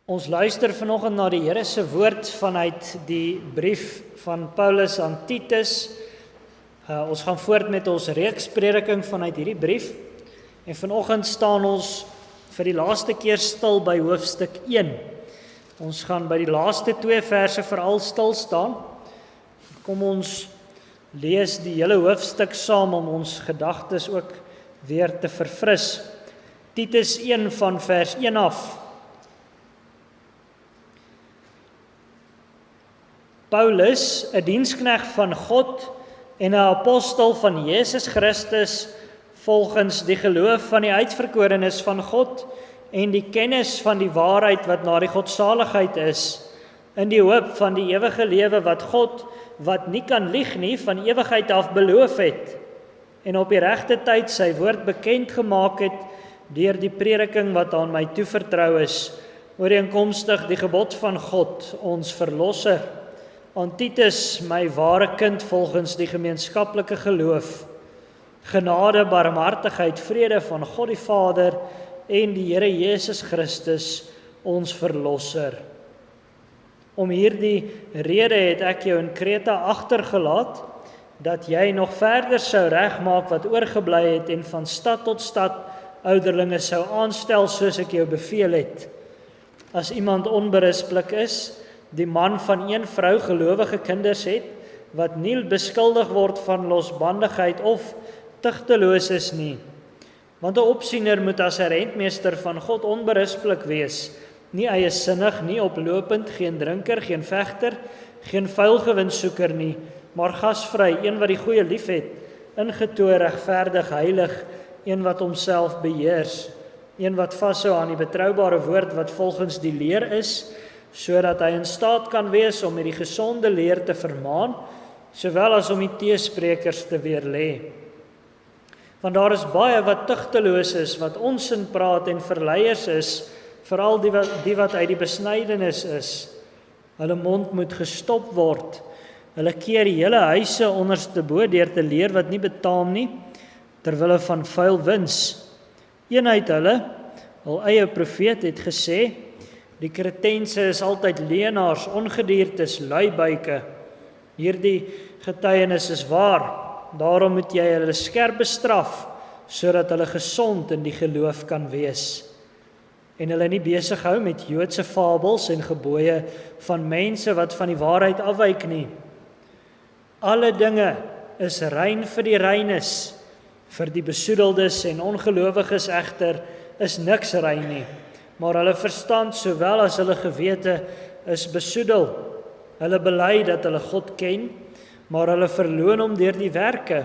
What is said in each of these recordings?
Ons luister vanoggend na die Here se woord vanuit die brief van Paulus aan Titus. Ons gaan voort met ons reeks prediking vanuit hierdie brief. En vanoggend staan ons vir die laaste keer stil by hoofstuk 1. Ons gaan by die laaste 2 verse veral stil staan. Kom ons lees die hele hoofstuk saam om ons gedagtes ook weer te verfris. Titus 1 van vers 1 af. Paulus, 'n diensknegt van God en 'n apostel van Jesus Christus, volgens die geloof van die uitverkorenes van God en die kennis van die waarheid wat na die godsaligheid is, in die hoop van die ewige lewe wat God, wat nie kan lieg nie, van ewigheid af beloof het, en op die regte tyd sy woord bekend gemaak het, deur die prediking wat aan my toevertrou is, ooreenkomstig die gebod van God, ons verlosser. Aan Titus, my ware kind volgens die gemeenskaplike geloof, genade, barmhartigheid, vrede van God die Vader en die Here Jesus Christus, ons verlosser. Om hierdie rede het ek jou in Kreta agtergelaat, dat jy nog verder sou regmaak wat oorgebly het en van stad tot stad ouderlinge sou aanstel soos ek jou beveel het. As iemand onberispelik is, die man van een vrou gelowige kinders het, wat nie beskuldig word van losbandigheid of tugteloos is nie. Want 'n opsiener moet as 'n rentmeester van God onberispelik wees, nie eiesinnig, nie oplopend, geen drinker, geen vegter, geen vuilgewinsoeker nie, maar gasvry, een wat die goeie liefhet, ingetoe, regverdig, heilig, een wat homself beheers, een wat vashou aan die betroubare woord wat volgens die leer is, sodat hy in staat kan wees om met die gesonde leer te vermaan, sowel as om die teesprekers te weerlê. Want daar is baie wat tugteloos is, wat onsin praat en verleiers is, veral die wat uit die besnydenis is. Hulle mond moet gestop word. Hulle keer die hele huise onderstebo deur te leer wat nie betaam nie, terwille van vuil wins. Een uit hulle, hul eie profeet, het gesê, die Kretense is altyd leenaars, ongediertes, luibuike. Hierdie getuienis is waar. Daarom moet jy hulle skerp bestraf, sodat hulle gesond in die geloof kan wees. En hulle nie besig hou met Joodse fabels en gebooie van mense wat van die waarheid afwyk nie. Alle dinge is rein vir die reines, vir die besoedeldes en ongelowiges egter is niks rein nie. Maar hulle verstand sowel as hulle gewete is besoedel. Hulle bely dat hulle God ken, maar hulle verloon hom deur die werke,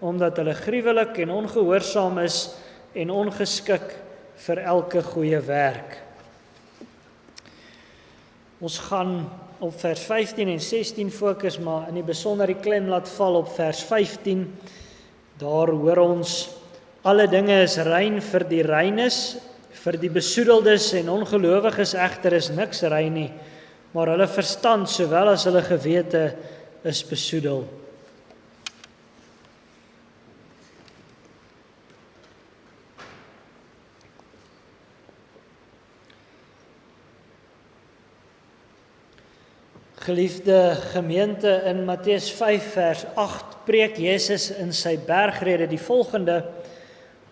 omdat hulle gruwelik en ongehoorsaam is en ongeskik vir elke goeie werk. Ons gaan op vers 15 en 16 fokus, maar in die besonder die klem laat val op vers 15. Daar hoor ons, alle dinge is rein vir die reines, vir die besoedeldes en ongelowiges egter is niks rein nie, maar hulle verstand sowel as hulle gewete is besoedel. Geliefde gemeente, in Matteus 5 vers 8 preek Jesus in sy bergrede die volgende: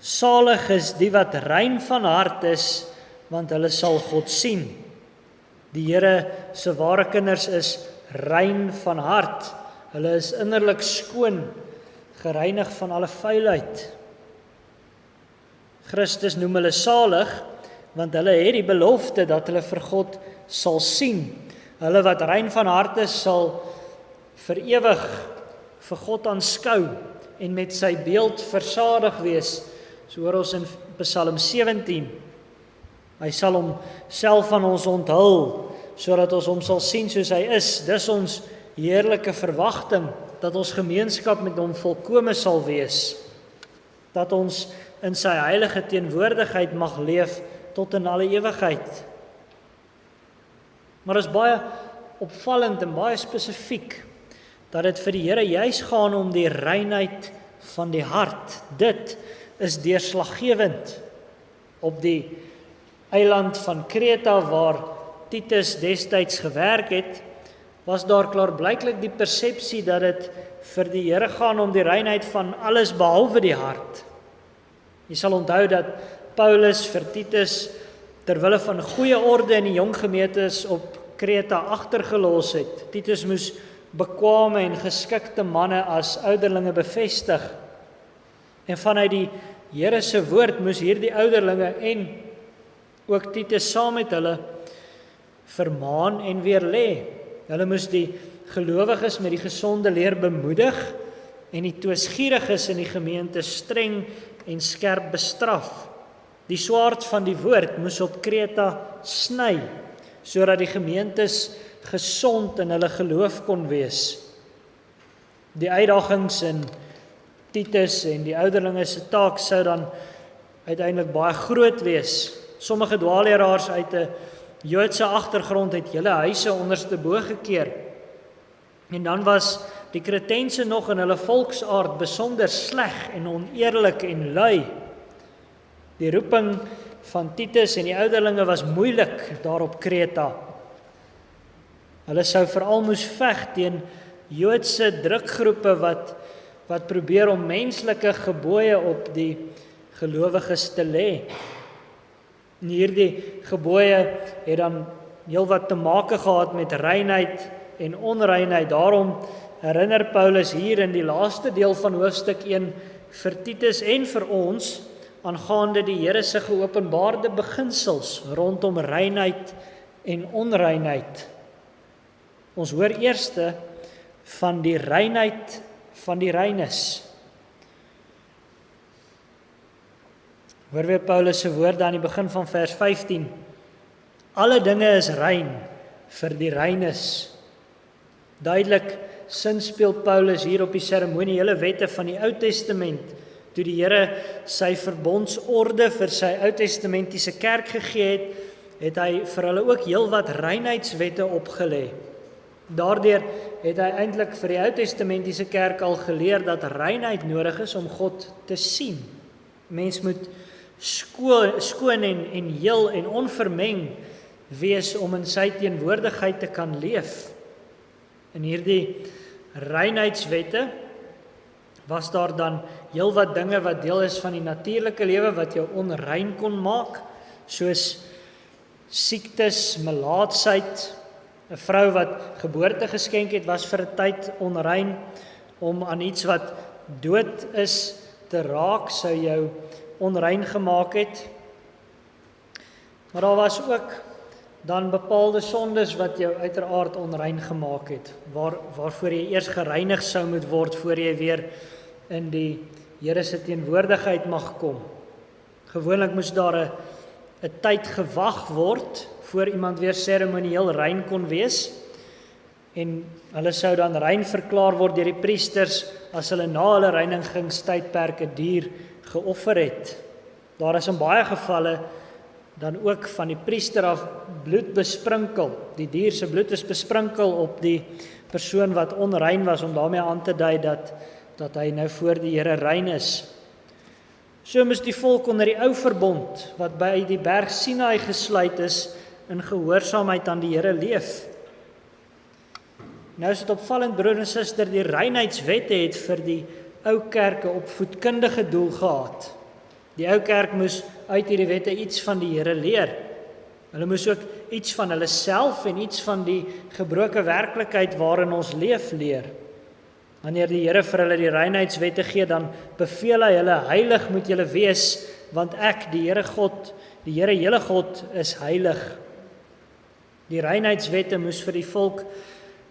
Salig is die wat rein van hart is, want hulle sal God sien. Die Here se ware kinders is rein van hart. Hulle is innerlik skoon, gereinig van alle vuilheid. Christus noem hulle salig, want hulle het die belofte dat hulle vir God sal sien. Hulle wat rein van hart is, sal vir ewig vir God aanskou en met sy beeld versadig wees. So hoor ons in Psalm 17. Hy sal homself van ons onthul, sodat ons hom sal sien soos hy is. Dis ons heerlike verwagting, dat ons gemeenskap met hom volkome sal wees. Dat ons in sy heilige teenwoordigheid mag leef tot in alle ewigheid. Maar is baie opvallend en baie spesifiek, dat dit vir die Here juis gaan om die reinheid van die hart. Dit is deurslaggewend. Op die eiland van Kreta waar Titus destyds gewerk het, was daar klaarblyklik die persepsie dat dit vir die Here gaan om die reinheid van alles behalwe die hart. Jy sal onthou dat Paulus vir Titus terwille van goeie orde in die jong gemeentes op Kreta agtergelos het. Titus moes bekwame en geskikte manne as ouderlinge bevestig. En vanuit die Here se woord moes hierdie ouderlinge en ook Titus saam met hulle vermaan en weerlê. Hulle moes die gelowiges met die gesonde leer bemoedig en die twisgieriges in die gemeente streng en skerp bestraf. Die swaard van die woord moes op Kreta sny, sodat die gemeentes gesond in hulle geloof kon wees. Die uitdagings in Titus en die ouderlinge se taak sou dan uiteindelik baie groot wees. Sommige dwaalleraars uit 'n Joodse agtergrond het hele huise onderstebo gekeer. En dan was die Kretense nog in hulle volksaard besonder sleg en oneerlik en lui. Die roeping van Titus en die ouderlinge was moeilik daar op Kreta. Hulle sou veral moes veg teen Joodse drukgroepe wat probeer om menslike gebooie op die gelowiges te lê. En hierdie gebooie het dan heelwat te make gehad met reinheid en onreinheid. Daarom herinner Paulus hier in die laaste deel van hoofstuk 1 vir Titus en vir ons aangaande die Here se geopenbaarde beginsels rondom reinheid en onreinheid. Ons hoor eerste van die reinheid van die reines. Hoor weer Paulus se woorde aan die begin van vers 15. Alle dinge is rein vir die reines. Duidelik sinspeel Paulus hier op die seremoniële wette van die Ou Testament, toe die Here sy verbondsorde vir sy Ou Testamentiese kerk gegee het, het hy vir hulle ook heelwat reinheidswette opgelê. Daardeur het hy eintlik vir die Ou Testamentiese kerk al geleer dat reinheid nodig is om God te sien. Mens moet skoon en heel en onvermeng wees om in sy teenwoordigheid te kan leef. In hierdie reinheidswette was daar dan heelwat dinge wat deel is van die natuurlike lewe wat jou onrein kon maak, soos siektes, melaatsheid. 'n Vrou wat geboorte geskenk het, was vir 'n tyd onrein. Om aan iets wat dood is te raak, sou jou onrein gemaak het. Maar daar was ook dan bepaalde sondes wat jou uiteraard onrein gemaak het, waarvoor jy eers gereinig sou moet word voor jy weer in die Here se teenwoordigheid mag kom. Gewoonlik moes daar 'n tyd gewag word voor iemand weer seremonieel rein kon wees, en hulle sou dan rein verklaar word deur die priesters as hulle na hulle reinigingstydperk 'n dier geoffer het. Daar is in baie gevalle dan ook van die priester af bloed besprinkel. Die dier se bloed is besprinkel op die persoon wat onrein was, om daarmee aan te dui dat hy nou voor die Here rein is. So moes die volk onder die ou verbond, wat by die berg Sinai gesluit is, in gehoorsaamheid aan die Here leef. Nou is dit opvallend, broer en suster, die reinheidswette het vir die ou kerke opvoedkundige doel gehad. Die ou kerk moes uit hierdie wette iets van die Here leer. Hulle moes ook iets van hulle self en iets van die gebroke werklikheid waarin ons leef leer. Wanneer die Here vir hulle die reinheidswette gee, dan beveel hy hulle, heilig moet julle wees, want ek, die Here God, die Here julle God, is heilig. Die reinheidswette moes vir die volk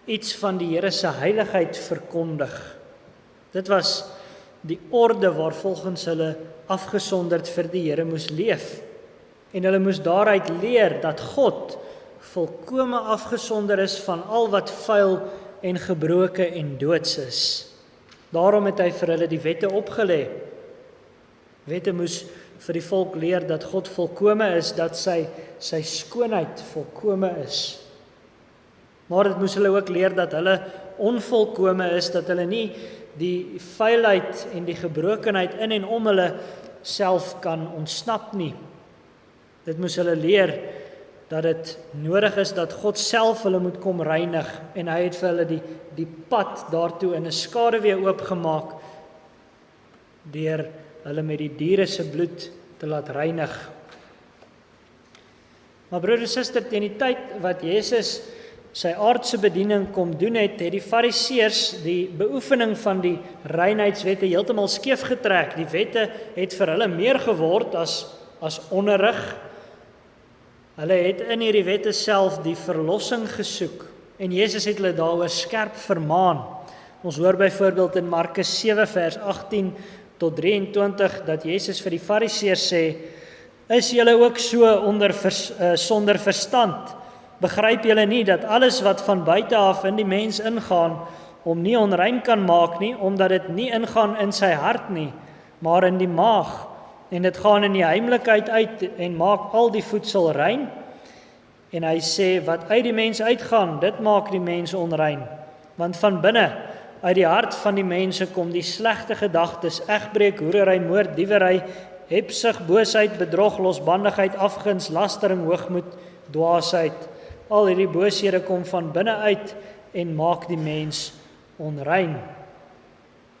iets van die Here se heiligheid verkondig. Dit was die orde waar volgens hulle afgesonderd vir die Here moes leef. En hulle moes daaruit leer dat God volkome afgesonder is van al wat vuil en gebroke en doods is. Daarom het hy vir hulle die wette opgelê. Wette moes vir die volk leer dat God volkome is, dat sy skoonheid volkome is. Maar dit moes hulle ook leer dat hulle onvolkome is, dat hulle nie die vuilheid en die gebrokenheid in en om hulle self kan ontsnap nie. Dit moes hulle leer dat dit nodig is dat God self hulle moet kom reinig en hy het vir hulle die pad daartoe in 'n skaduwee oopgemaak deur hulle met die diere se bloed te laat reinig. Maar broer en suster, teen die tyd wat Jesus sy aardse bediening kom doen het die fariseërs die beoefening van die reinheidswette heeltemal skeef getrek. Die wette het vir hulle meer geword as onderrig. Hulle het in hierdie wette self die verlossing gesoek en Jesus het hulle daaroor skerp vermaan. Ons hoor byvoorbeeld in Markus 7 vers 18 tot 23 dat Jesus vir die fariseërs sê: "Is julle ook so sonder verstand? Begryp julle nie dat alles wat van buite af in die mens ingaan, hom nie onrein kan maak nie, omdat dit nie ingaan in sy hart nie, maar in die maag, en dit gaan in die heimlikheid uit en maak al die voedsel rein? En hy sê, wat uit die mens uitgaan, dit maak die mens onrein. Want van binne, uit die hart van die mense kom die slegte gedagtes, egbreek, hoerery, moord, diewery, hebsug, boosheid, bedrog, losbandigheid, afguns, lastering, hoogmoed, dwaasheid. Al hierdie booshede kom van binne uit en maak die mens onrein."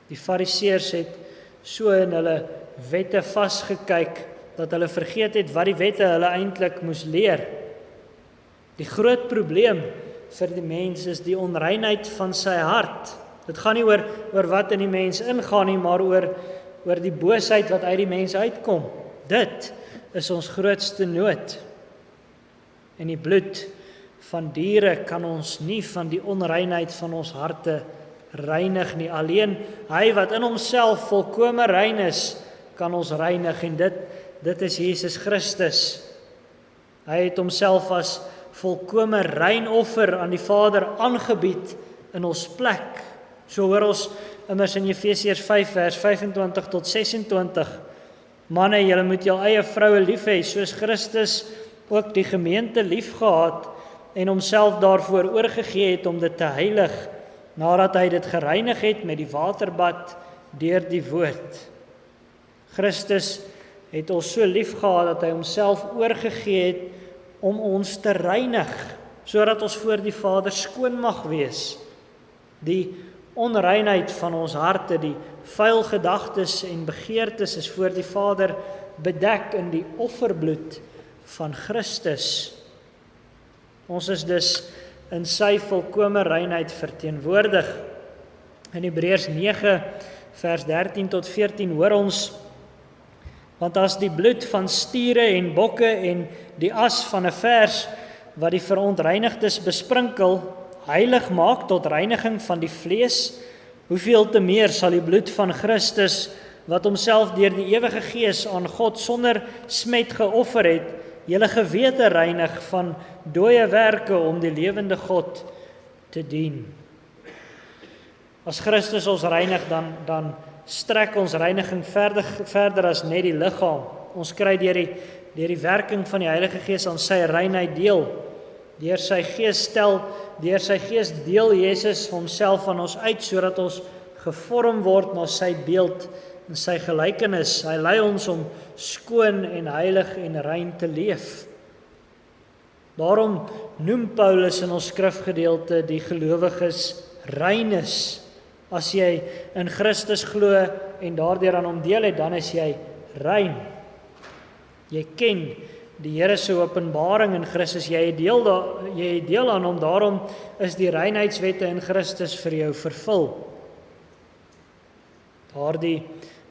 Die fariseërs het so in hulle wette vasgekyk dat hulle vergeet het wat die wette hulle eintlik moes leer. Die groot probleem vir die mens is die onreinheid van sy hart. Dit gaan nie oor wat in die mens ingaan nie, maar oor die boosheid wat uit die mens uitkom. Dit is ons grootste nood. En die bloed van diere kan ons nie van die onreinheid van ons harte reinig nie. Alleen hy wat in homself volkome rein is, kan ons reinig, en dit is Jesus Christus. Hy het homself as volkome rein offer aan die Vader aangebied in ons plek. So hoor ons immers in Efesiërs 5 vers 25 tot 26. Manne, julle moet julle eie vroue lief hê, soos Christus ook die gemeente lief gehad en homself daarvoor oorgegee het om dit te heilig, nadat hy dit gereinig het met die waterbad deur die woord. Christus het ons so lief gehad dat hy homself oorgegee het om ons te reinig, sodat ons voor die Vader skoon mag wees. Die onreinheid van ons harte, die vuil gedagtes en begeertes is voor die Vader bedek in die offerbloed van Christus. Ons is dus in sy volkome reinheid verteenwoordig. In Hebreërs 9 vers 13 tot 14 hoor ons: want as die bloed van stiere en bokke en die as van 'n vers wat die verontreinigdes besprinkel heilig maak tot reiniging van die vlees, hoeveel te meer sal die bloed van Christus, wat homself deur die ewige Gees aan God sonder smet geoffer het, julle gewete reinig van dooie werke om die lewende God te dien. As Christus ons reinig, dan strek ons reiniging verder as net die liggaam. Ons kry deur die werking van die Heilige Gees aan sy reinheid deel. Deur sy Gees deel Jesus homself aan ons uit, sodat ons gevorm word na sy beeld en sy gelykenis. Hy lei ons om skoon en heilig en rein te leef. Daarom noem Paulus in ons skrifgedeelte die gelowiges reines. As jy in Christus glo en daardeur aan hom deel het, dan is jy rein. Jy ken die Here se openbaring in Christus, jy het deel aan hom, daarom is die reinheidswette in Christus vir jou vervul. Daardie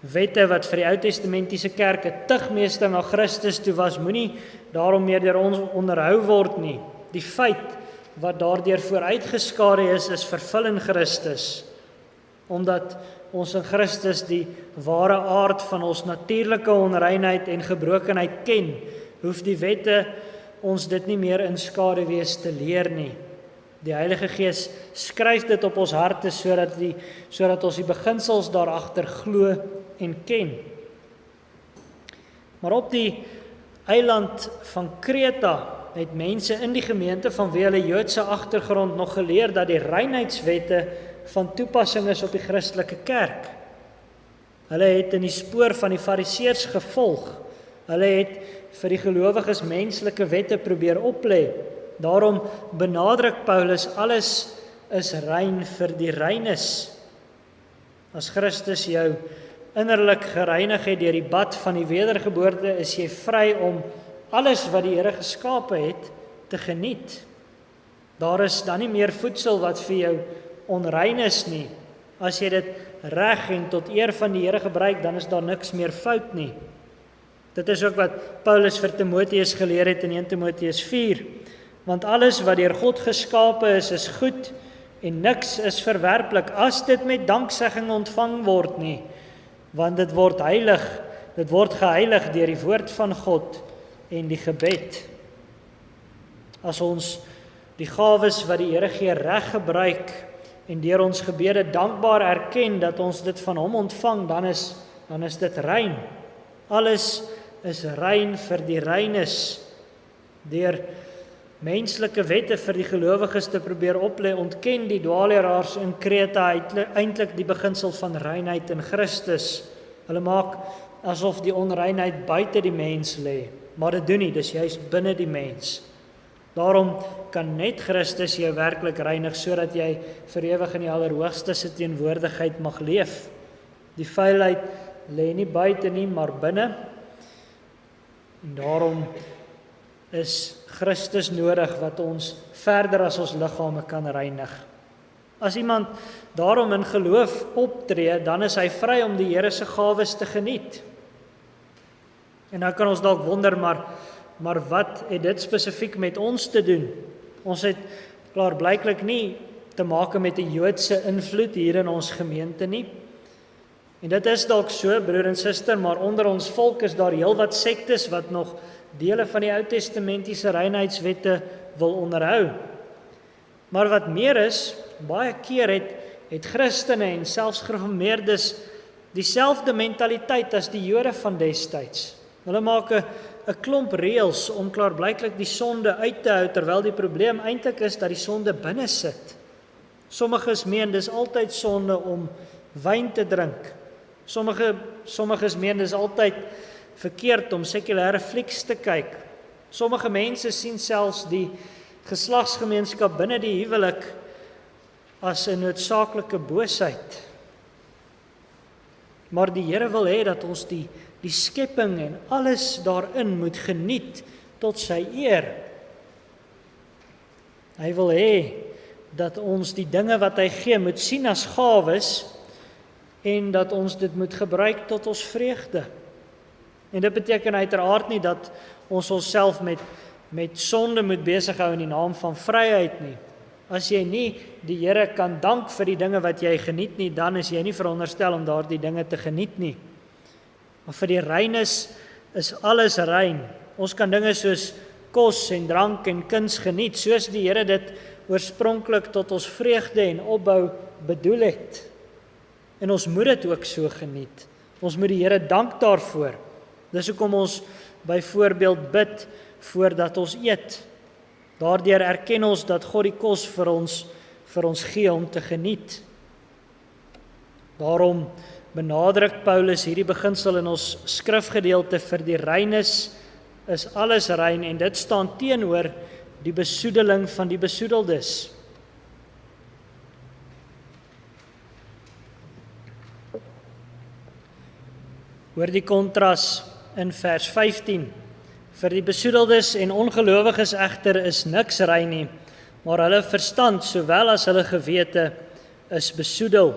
wette wat vir die Ou Testamentiese kerk 'n tugmeester na Christus toe was, moenie daarom meer deur ons onderhou word nie. Die feit wat daardeur vooruitgeskare is vervul in Christus, omdat ons in Christus die ware aard van ons natuurlike onreinheid en gebrokenheid ken, hoef die wette ons dit nie meer in skaduwees te leer nie. Die Heilige Gees skryf dit op ons harte sodat ons die beginsels daarachter glo en ken. Maar op die eiland van Kreta het mense in die gemeente vanweë hulle Joodse agtergrond nog geleer dat die reinheidswette van toepassing is op die Christelike kerk. Hulle het in die spoor van die Fariseërs gevolg. Hulle het vir die gelowiges menslike wette probeer oplê. Daarom benadruk Paulus, alles is rein vir die reines. As Christus jou innerlik gereinig het deur die bad van die wedergeboorte, is jy vry om alles wat die Here geskape het, te geniet. Daar is dan nie meer voedsel wat vir jou onrein is nie. As jy dit reg en tot eer van die Here gebruik, dan is daar niks meer fout nie. Dit is ook wat Paulus vir Timoteus geleer het in 1 Timoteus 4. Want alles wat deur God geskape is goed en niks is verwerplik as dit met danksegging ontvang word nie. Want dit word geheilig deur die woord van God en die gebed. As ons die gawes wat die Here gee reg gebruik en deur ons gebede dankbaar erken dat ons dit van hom ontvang, dan is dit rein. Alles is rein vir die reines. Deur menslike wette vir die gelowiges te probeer oplê, ontken die dwaalleraars in Kreta eintlik die beginsel van reinheid in Christus. Hulle maak asof die onreinheid buite die mens lê, maar dit doen nie, dis juist binne die mens. Daarom kan net Christus jou werklik reinig, sodat jy vir ewig in die Allerhoogste se teenwoordigheid mag leef. Die vuilheid lê nie buite nie, maar binne. En daarom is Christus nodig wat ons verder as ons liggame kan reinig. As iemand daarom in geloof optree, dan is hy vry om die Here se gawes te geniet. En nou kan ons dalk wonder, maar wat het dit spesifiek met ons te doen? Ons het klaarblyklik nie te maak met 'n Joodse invloed hier in ons gemeente nie. En dit is dalk so, broer en suster, maar onder ons volk is daar heelwat sektes wat nog dele van die Ou Testamentiese reinheidswette wil onderhou. Maar wat meer is, baie keer het Christene en selfs gereformeerdes dieselfde mentaliteit as die Jode van destyds. Hulle maak 'n klomp reëls om klaarblyklik die sonde uit te hou, terwyl die probleem eintlik is dat die sonde binne sit. Sommiges meen dis altyd sonde om wyn te drink. Sommiges meen dis altyd verkeerd om sekulêre flieks te kyk. Sommige mense sien selfs die geslagsgemeenskap binne die huwelik as 'n noodsaaklike boosheid. Maar die Here wil hê dat ons die skepping en alles daarin moet geniet tot sy eer. Hy wil hê dat ons die dinge wat hy gee moet sien as gawes en dat ons dit moet gebruik tot ons vreugde. En dit beteken uiteraard nie dat ons onsself met sonde moet besig hou in die naam van vryheid nie. As jy nie die Here kan dank vir die dinge wat jy geniet nie, dan is jy nie veronderstel om daardie dinge te geniet nie. Maar vir die reines is alles rein. Ons kan dinge soos kos en drank en kuns geniet, soos die Here dit oorspronklik tot ons vreugde en opbou bedoel het. En ons moet dit ook so geniet. Ons moet die Here dank daarvoor. Dis hoekom ons byvoorbeeld bid voordat ons eet. Daardeur erken ons dat God die kos vir ons gee om te geniet. Daarom benadruk Paulus hierdie beginsel in ons skrifgedeelte: vir die reines is alles rein, en dit staan teenoor die besoedeling van die besoedeldes. Hoor die kontras in vers 15. Vir die besoedeldes en ongelowiges egter is niks rein nie, maar hulle verstand sowel as hulle gewete is besoedel.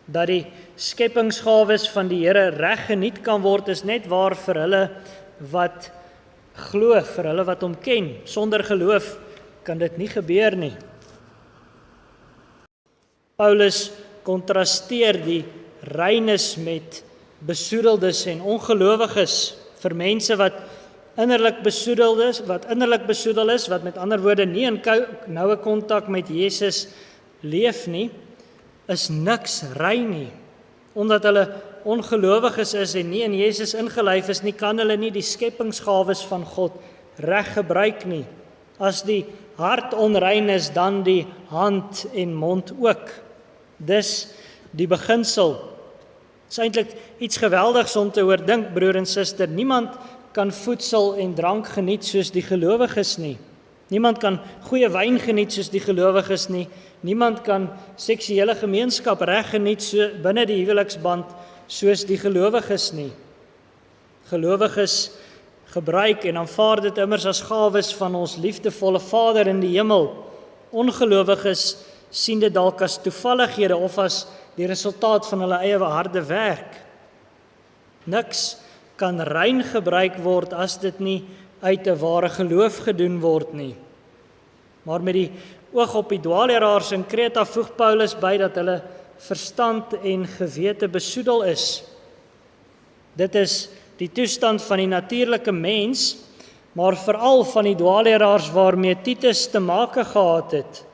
Dat die skepingsgawes van die Here reg geniet kan word, is net waar vir hulle wat glo, vir hulle wat hom ken. Sonder geloof kan dit nie gebeur nie. Paulus kontrasteer die reines met besoedeldes en ongelowiges, vir mense wat innerlik besoedel is, wat met ander woorde nie in noue kontak met Jesus leef nie, is niks rein nie. Omdat hulle ongelowiges is en nie in Jesus ingelyf is nie, kan hulle nie die skepingsgawes van God reg gebruik nie. As die hart onrein is, dan die hand en mond ook. Dis die beginsel. Dit is eintlik iets geweldigs om te oordink, broer en suster. Niemand kan voedsel en drank geniet soos die gelowiges nie. Niemand kan goeie wyn geniet soos die gelowiges nie. Niemand kan seksuele gemeenskap reg geniet binne die huweliksband soos die gelowiges nie. Gelowiges gebruik en aanvaar dit immers as gawes van ons liefdevolle Vader in die hemel. Ongelowiges sien dit dalk as toevallighede of as die resultaat van hulle eie harde werk. Niks kan rein gebruik word as dit nie uit 'n ware geloof gedoen word nie. Maar met die oog op die dwaalleraars in Kreta voeg Paulus by dat hulle verstand en gewete besoedel is. Dit is die toestand van die natuurlike mens, maar veral van die dwaalleraars waarmee Titus te make gehad het.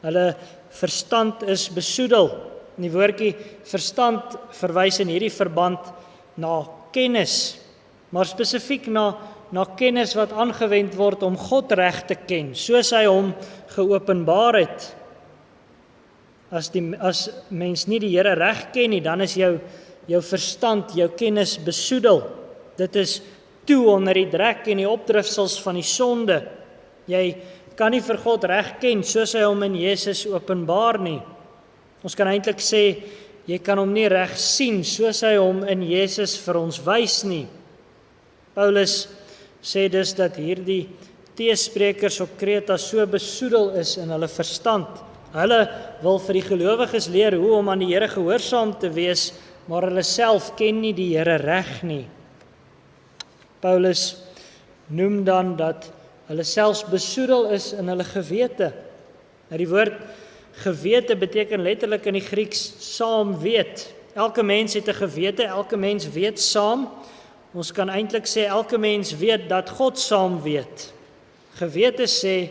Hulle verstand is besoedel. Die woordjie verstand verwys in hierdie verband na kennis, maar spesifiek na kennis wat aangewend word om God reg te ken, soos hy hom geopenbaar het. As mens nie die Here reg ken nie, dan is jou verstand, jou kennis besoedel. Dit is toe onder die drek en die opdrifsels van die sonde. Jy kan nie vir God reg ken soos hy hom in Jesus openbaar nie. Ons kan eintlik sê, jy kan hom nie reg sien soos hy hom in Jesus vir ons wys nie. Paulus sê dus dat hierdie teesprekers op Kreta so besoedel is in hulle verstand. Hulle wil vir die gelowiges leer hoe om aan die Here gehoorsaam te wees, maar hulle self ken nie die Here reg nie. Paulus noem dan dat hulle selfs besoedel is in hulle gewete. Nou die woord gewete beteken letterlik in die Grieks saam weet. Elke mens het 'n gewete, elke mens weet saam. Ons kan eintlik sê elke mens weet dat God saam weet. Gewete sê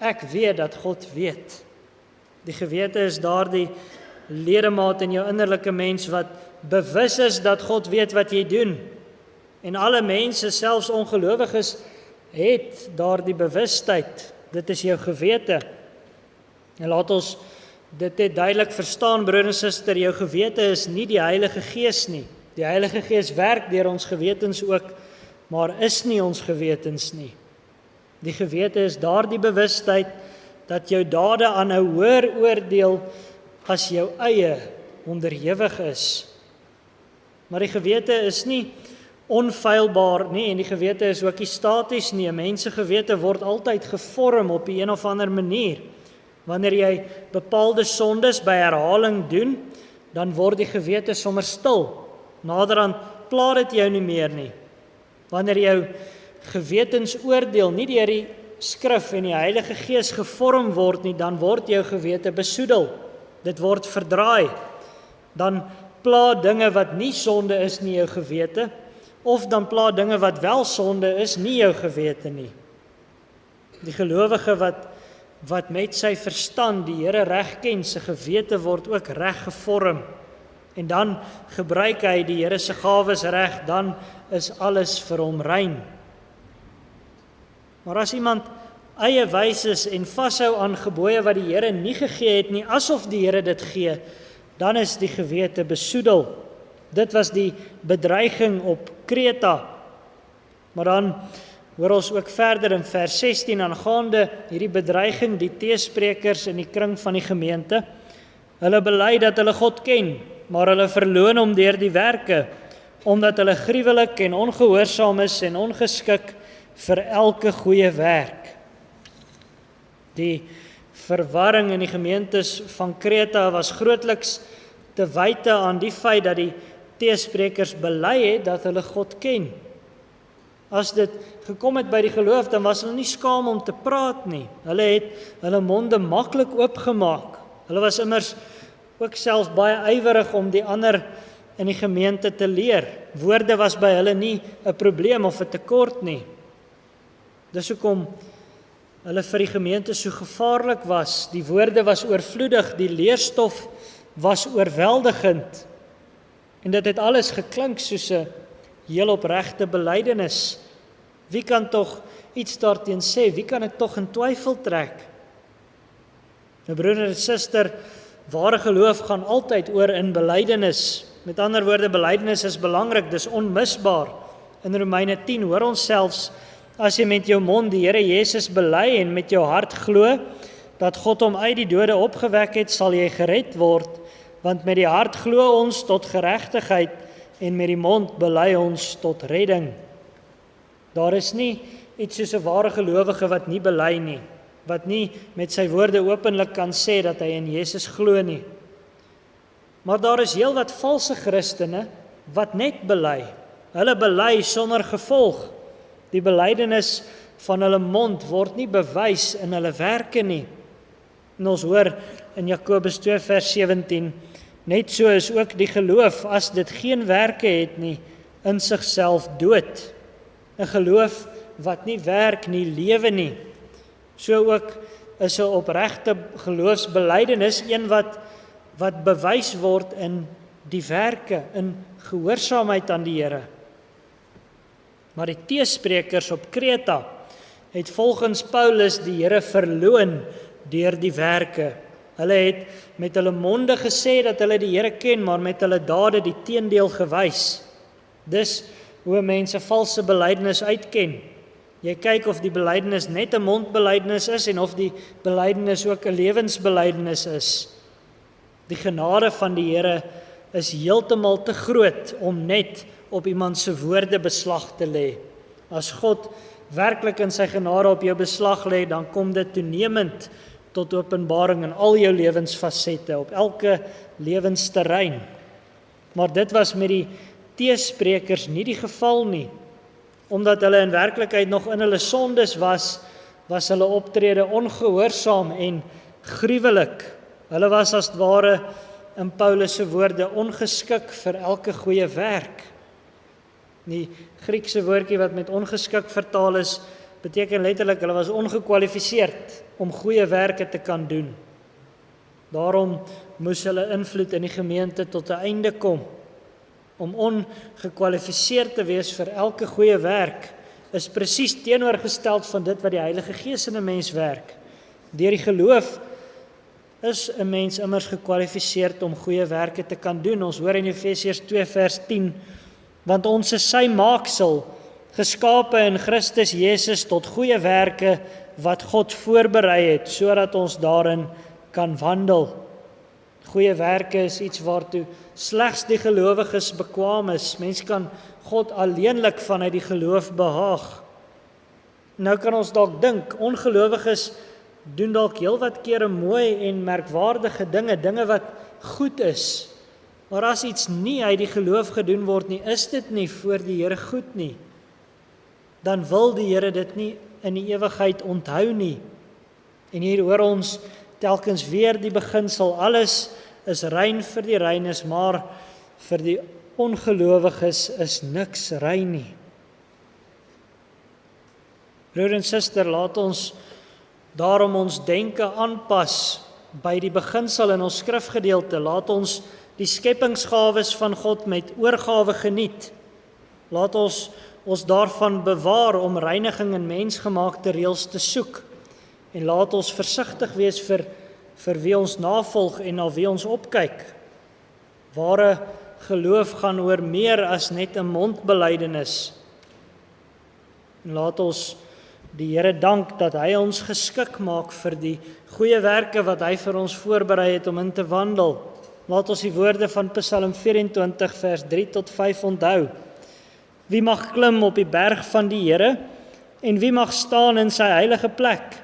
ek weet dat God weet. Die gewete is daardie ledemaat in jou innerlike mens wat bewus is dat God weet wat jy doen. En alle mense, selfs ongelowiges, het daardie bewustheid. Dit is jou gewete. En laat ons dit net duidelik verstaan, broer en suster, jou gewete is nie die Heilige Gees nie. Die Heilige Gees werk deur ons gewetens ook, maar is nie ons gewetens nie. Die gewete is daardie bewustheid dat jou dade aan 'n hoër oordeel as jou eie onderhewig is. Maar die gewete is nie onfeilbaar nie, en die gewete is ook nie staties nie. 'n Mens se gewete word altyd gevorm op 'n of ander manier. Wanneer jy bepaalde sondes by herhaling doen, dan word die gewete sommer stil. Naderhand pla dit jou nie meer nie. Wanneer jou gewetensoordeel nie deur die Skrif en die Heilige Gees gevorm word nie, dan word jou gewete besoedel. Dit word verdraai. Dan pla dinge wat nie sonde is nie jou gewete, of dan pla dinge wat wel sonde is nie jou gewete nie. Die gelowige wat met sy verstand die Here reg ken, sy gewete word ook reg gevorm. En dan gebruik hy die Here se gawes reg, dan is alles vir hom rein. Maar as iemand eie wys is en vashou aan gebooie wat die Here nie gegee het nie, asof die Here dit gee, dan is die gewete besoedel. Dit was die bedreiging op Kreta. Maar dan hoor ons ook verder in vers 16 aangaande hierdie bedreiging, die teesprekers in die kring van die gemeente. Hulle bely dat hulle God ken, maar hulle verloon hom deur die werke, omdat hulle gruwelik en ongehoorsaam is en ongeskik vir elke goeie werk. Die verwarring in die gemeentes van Kreta was grootliks te wyte aan die feit dat die teesprekers bely het dat hulle God ken. As dit gekom het by die geloof, dan was hulle nie skaam om te praat nie. Hulle het hulle monde maklik oopgemaak. Hulle was immers ook self baie ywerig om die ander in die gemeente te leer. Woorde was by hulle nie 'n probleem of 'n tekort nie. Dis hoekom hulle vir die gemeente so gevaarlik was. Die woorde was oorvloedig, die leerstof was oorweldigend. En dit het alles geklink soos 'n heel opregte belydenis. Wie kan tog iets daarteen sê? Wie kan dit tog in twyfel trek? Nou broer en suster, ware geloof gaan altyd oor in belydenis. Met ander woorde, belydenis is belangrik, dis onmisbaar In Romeine 10 hoor ons selfs, as jy met jou mond die Here Jesus bely en met jou hart glo, dat God hom uit die dode opgewek het, sal jy gered word, want met die hart glo ons tot geregtigheid en met die mond bely ons tot redding. Daar is nie iets soos 'n ware gelowige wat nie bely nie, wat nie met sy woorde openlik kan sê dat hy in Jesus glo nie. Maar daar is heelwat valse Christene wat net bely. Hulle bely sonder gevolg. Die belydenis van hulle mond word nie bewys in hulle werke nie. En ons hoor in Jakobus 2 vers 17, net so is ook die geloof, as dit geen werke het nie, in sigself dood. 'n geloof wat nie werk nie, lewe nie. So ook is 'n opregte geloofsbelydenis een wat bewys word in die werke, in gehoorsaamheid aan die Here. Maar die teesprekers op Kreta het volgens Paulus die Here verloon deur die werke. Hulle het met hulle monde gesê dat hulle die Here ken, maar met hulle dade die teendeel gewys. Dis hoe mense valse belydenis uitken. Jy kyk of die belydenis net 'n mondbelydenis is en of die belydenis ook 'n lewensbelydenis is. Die genade van die Here is heeltemal te groot om net op iemand se woorde beslag te lê. As God werklik in sy genade op jou beslag lê, dan kom dit toenemend tot openbaring in al jou lewensfasette, op elke lewensterrein. Maar dit was met die teesprekers nie die geval nie. Omdat hulle in werklikheid nog in hulle sondes was hulle optrede ongehoorsaam en gruwelik. Hulle was as het ware, in Paulus se woorde, ongeskik vir elke goeie werk. Die Griekse woordjie wat met ongeskik vertaal is, beteken letterlik, hulle was ongekwalifiseerd om goeie werke te kan doen. Daarom moes hulle invloed in die gemeente tot 'n einde kom. Om ongekwalifiseerd te wees vir elke goeie werk, is presies teenoorgesteld van dit wat die Heilige Gees in 'n mens werk. Deur die geloof is 'n mens immers gekwalifiseerd om goeie werke te kan doen. Ons hoor in Efesiërs 2 vers 10, want ons is sy maaksel, geskape in Christus Jesus tot goeie werke wat God voorberei het, sodat ons daarin kan wandel. Goeie werke is iets waartoe slegs die gelowiges bekwaam is. Mens kan God alleenlik vanuit die geloof behaag. Nou kan ons dalk dink, ongelowiges doen dalk heelwat kere mooi en merkwaardige dinge wat goed is. Maar as iets nie uit die geloof gedoen word nie, is dit nie voor die Here goed nie. Dan wil die Here dit nie in die ewigheid onthou nie. En hier hoor ons telkens weer die beginsel, alles is rein vir die reines, maar vir die ongelowiges is niks rein nie. Broer en suster, laat ons daarom ons denke aanpas by die beginsel in ons skrifgedeelte. Laat ons die skepingsgawes van God met oorgawe geniet. Laat ons daarvan bewaar om reiniging in mensgemaakte reëls te soek. En laat ons versigtig wees vir wie ons navolg en na wie ons opkyk. Ware geloof gaan oor meer as net 'n mondbelydenis. En laat ons die Here dank dat hy ons geskik maak vir die goeie werke wat hy vir ons voorberei het om in te wandel. Laat ons die woorde van Psalm 24 vers 3 tot 5 onthou. Wie mag klim op die berg van die Here en wie mag staan in sy heilige plek?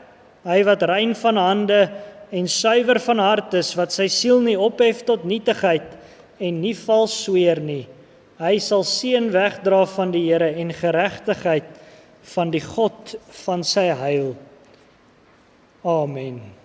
Hy wat rein van hande en suiwer van hart is, wat sy siel nie ophef tot nietigheid en nie vals sweer nie. Hy sal seën wegdra van die Here en geregtigheid van die God van sy heil. Amen.